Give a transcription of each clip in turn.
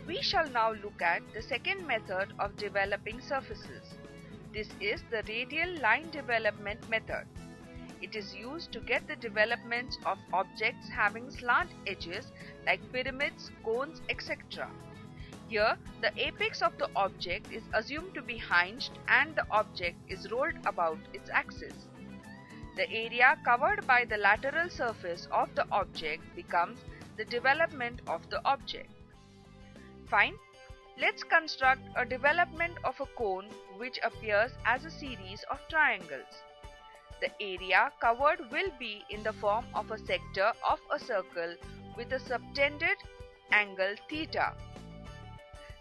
We shall now look at the second method of developing surfaces. This is the radial line development method. It is used to get the developments of objects having slant edges like pyramids, cones, etc. Here, the apex of the object is assumed to be hinged and the object is rolled about its axis. The area covered by the lateral surface of the object becomes the development of the object. Fine. Let's construct a development of a cone which appears as a series of triangles. The area covered will be in the form of a sector of a circle with a subtended angle theta.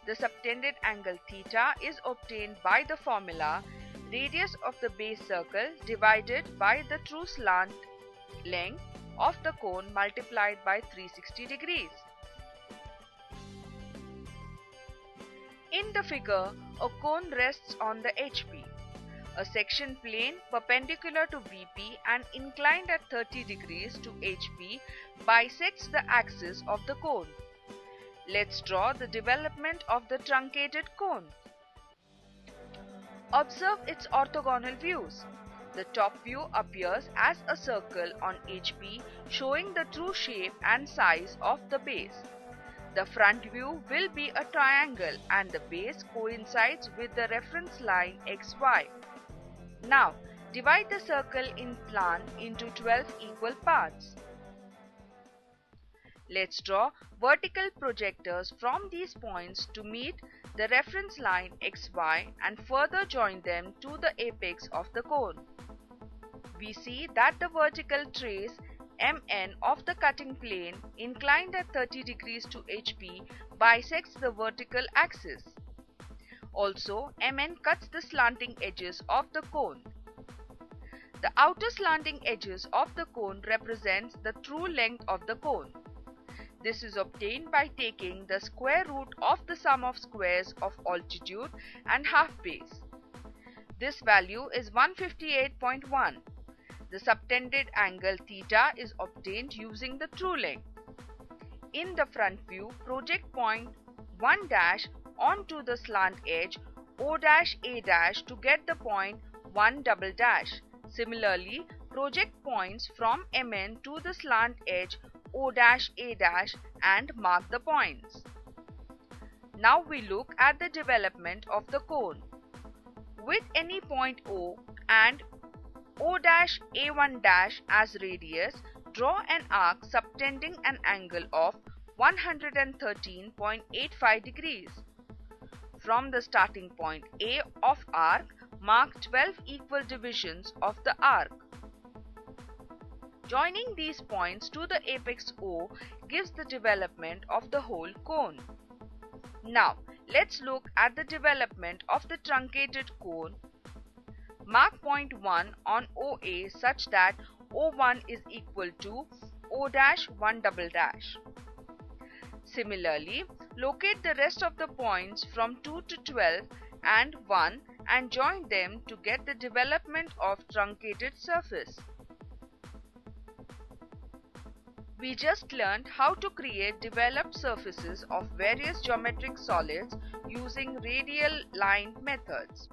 The subtended angle theta is obtained by the formula radius of the base circle divided by the true slant length of the cone multiplied by 360 degrees. In the figure, a cone rests on the HP. A section plane perpendicular to VP and inclined at 30 degrees to HP bisects the axis of the cone. Let's draw the development of the truncated cone. Observe its orthogonal views. The top view appears as a circle on HP showing the true shape and size of the base. The front view will be a triangle and the base coincides with the reference line XY. Now, divide the circle in plan into 12 equal parts. Let's draw vertical projectors from these points to meet the reference line XY and further join them to the apex of the cone. We see that the vertical trace MN of the cutting plane inclined at 30 degrees to HP bisects the vertical axis. Also, MN cuts the slanting edges of the cone. The outer slanting edges of the cone represents the true length of the cone. This is obtained by taking the square root of the sum of squares of altitude and half base. This value is 158.1. The subtended angle theta is obtained using the true length. In the front view, project point 1' onto the slant edge O'A' to get the point 1'. Similarly, project points from MN to the slant edge O'A' and mark the points. Now we look at the development of the cone. With any point O and O'A1' as radius, draw an arc subtending an angle of 113.85 degrees. From the starting point A of arc, mark 12 equal divisions of the arc. Joining these points to the apex O gives the development of the whole cone. Now, let's look at the development of the truncated cone. Mark point 1 on OA such that O1 is equal to O'1'. Similarly, locate the rest of the points from 2 to 12 and 1 and join them to get the development of truncated surface. We just learned how to create developed surfaces of various geometric solids using radial line methods.